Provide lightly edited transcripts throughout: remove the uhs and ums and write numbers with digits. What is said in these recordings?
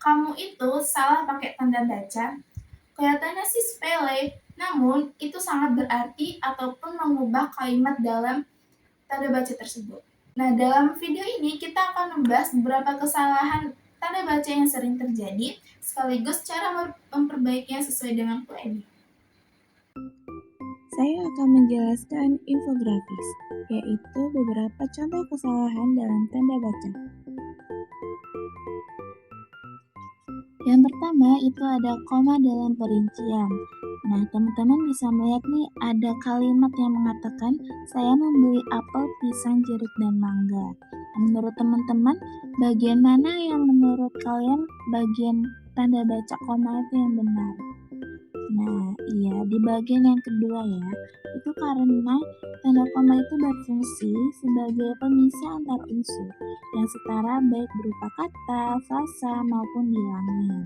kamu itu salah pakai tanda baca, kelihatannya sih sepele, namun itu sangat berarti ataupun mengubah kalimat dalam tanda baca tersebut. Nah, dalam video ini kita akan membahas beberapa kesalahan tanda baca yang sering terjadi, sekaligus cara memperbaikinya sesuai dengan QED. Saya akan menjelaskan infografis, yaitu beberapa contoh kesalahan dalam tanda baca. Yang pertama itu ada koma dalam perincian. Nah, teman-teman bisa melihat nih ada kalimat yang mengatakan saya membeli apel, pisang, jeruk, dan mangga. Menurut teman-teman, bagian mana yang menurut kalian bagian tanda baca koma itu yang benar? Nah, iya, di bagian yang kedua ya, itu karena tanda koma itu berfungsi sebagai pemisah antar unsur yang setara baik berupa kata, frasa, maupun bilangan.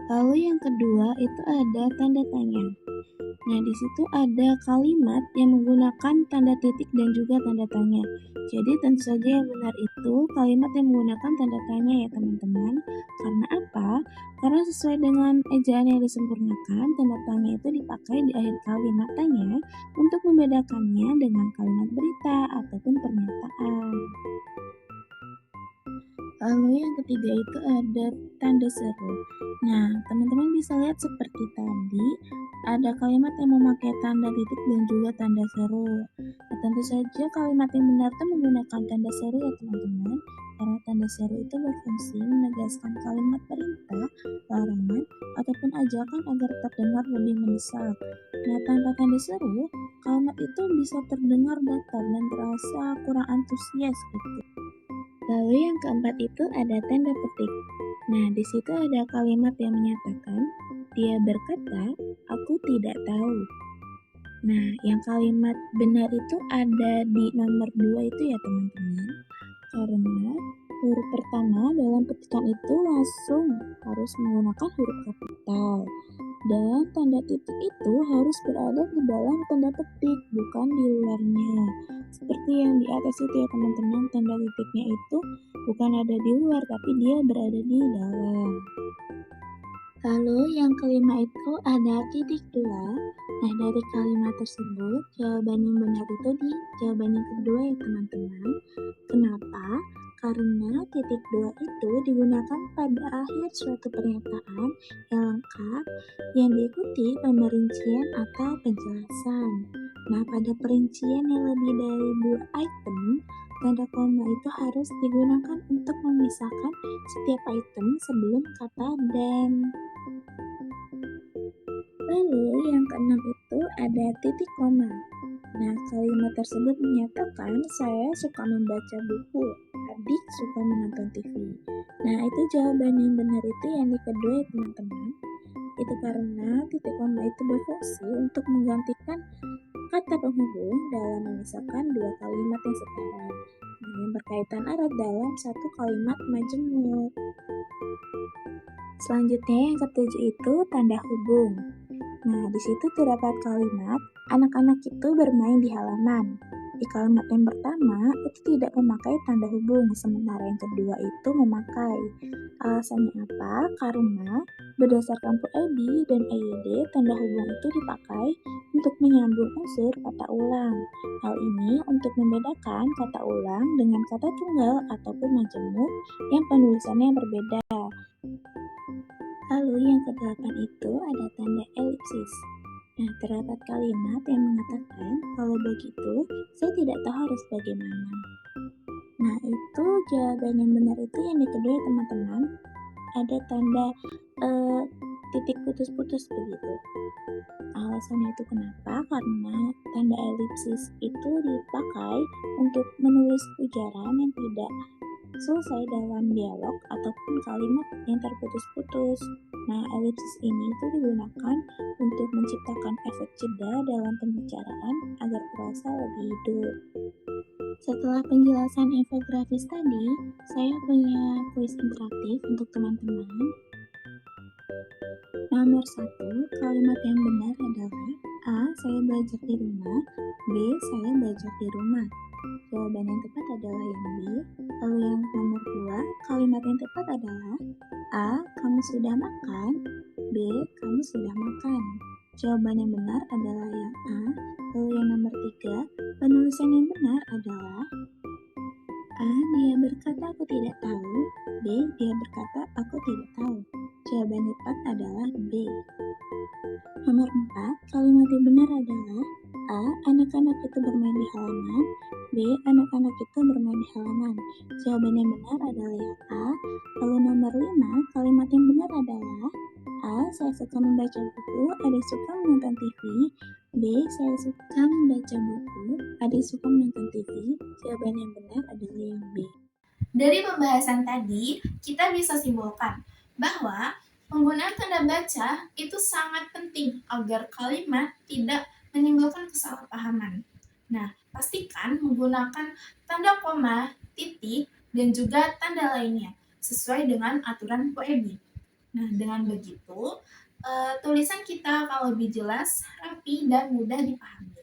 Lalu yang kedua itu ada tanda tanya. Nah, di situ ada kalimat yang menggunakan tanda titik dan juga tanda tanya. Jadi tentu saja yang benar itu kalimat yang menggunakan tanda tanya ya teman-teman. Karena apa? Karena sesuai dengan ejaan yang disempurnakan, tanda tanya itu dipakai di akhir kalimat tanya untuk membedakannya dengan kalimat berita ataupun pernyataan. Lalu yang ketiga itu ada tanda seru. Nah, teman-teman bisa lihat seperti tadi, ada kalimat yang memakai tanda titik dan juga tanda seru. Nah, tentu saja kalimat yang benar itu menggunakan tanda seru ya teman-teman, karena tanda seru itu berfungsi menegaskan kalimat perintah, larangan, ataupun ajakan agar terdengar lebih mendesak. Nah, tanpa tanda seru, kalimat itu bisa terdengar datar dan terasa kurang antusias gitu. Lalu yang keempat itu ada tanda petik. Nah, di situ ada kalimat yang menyatakan, dia berkata, aku tidak tahu. Nah, yang kalimat benar itu ada di nomor 2 itu ya teman-teman. Karena huruf pertama dalam petikan itu langsung harus menggunakan huruf kapital. Dan tanda titik itu harus berada di dalam tanda petik, bukan di luarnya. Seperti yang di atas itu ya teman-teman, tanda titiknya itu bukan ada di luar, tapi dia berada di dalam. Lalu yang kelima itu ada titik dua. Nah, dari kalimat tersebut, jawaban yang benar itu di jawaban yang kedua ya teman-teman. Kenapa? Karena titik dua itu digunakan pada akhir suatu pernyataan yang lengkap yang diikuti pemerincian atau penjelasan. Nah, pada perincian yang lebih dari 2 item, tanda koma itu harus digunakan untuk memisahkan setiap item sebelum kata dan. Lalu yang keenam itu ada titik koma. Nah, kalimat tersebut menyatakan saya suka membaca buku, adik suka menonton TV. Nah, itu jawaban yang benar itu yang di kedua ya teman-teman. Itu karena titik koma itu berfungsi untuk menggantikan kata penghubung dalam memisahkan dua kalimat yang setara, yang berkaitan erat dalam satu kalimat majemuk. Selanjutnya yang ketujuh itu tanda hubung. Nah, di situ terdapat kalimat anak-anak itu bermain di halaman. Di kalimat yang pertama itu tidak memakai tanda hubung, sementara yang kedua itu memakai. Alasannya apa? Karena berdasarkan QED dan EYD, tanda hubung itu dipakai untuk menyambung unsur kata ulang. Hal ini untuk membedakan kata ulang dengan kata tunggal ataupun majemuk yang penulisannya berbeda. Lalu yang kedelapan itu ada tanda elipsis. Nah, terdapat kalimat yang mengatakan, kalau begitu, saya tidak tahu harus bagaimana. Nah, itu jawaban yang benar itu yang di kedua teman-teman. Ada tanda titik putus-putus begitu. Alasannya itu kenapa? Karena tanda elipsis itu dipakai untuk menulis ujaran yang tidak selesai dalam dialog ataupun kalimat yang terputus-putus. Nah, elipsis ini itu digunakan untuk menciptakan efek jeda dalam pembicaraan agar terasa lebih hidup. Setelah penjelasan infografis tadi, saya punya kuis interaktif untuk teman-teman. Nomor 1, kalimat yang benar adalah A. Saya belajar di rumah. B. Saya belajar di rumah. Jawaban yang tepat adalah yang B. Lalu yang nomor 2, kalimat yang tepat adalah A. Kamu sudah makan. B. Kamu sudah makan. Jawaban yang benar adalah yang A. Lalu yang nomor 3, penulisan yang benar adalah A. Dia berkata aku tidak tahu. B. Dia berkata aku tidak tahu. Jawaban yang tepat adalah B. Nomor 4, kalimat yang benar adalah A. Anak-anak itu bermain di halaman. B. Anak-anak itu bermain di halaman. Jawaban yang benar adalah yang A. Lalu nomor 5, kalimat yang benar adalah A. Saya suka membaca buku, adik suka menonton TV. B. Saya suka membaca buku, adik suka menonton TV. Jawaban yang benar adalah yang B. Dari pembahasan tadi, kita bisa simpulkan bahwa penggunaan tanda baca itu sangat penting agar kalimat tidak menimbulkan kesalahpahaman. Nah, pastikan menggunakan tanda koma, titik, dan juga tanda lainnya sesuai dengan aturan POEBI. Nah, dengan begitu, tulisan kita akan lebih jelas, rapi, dan mudah dipahami.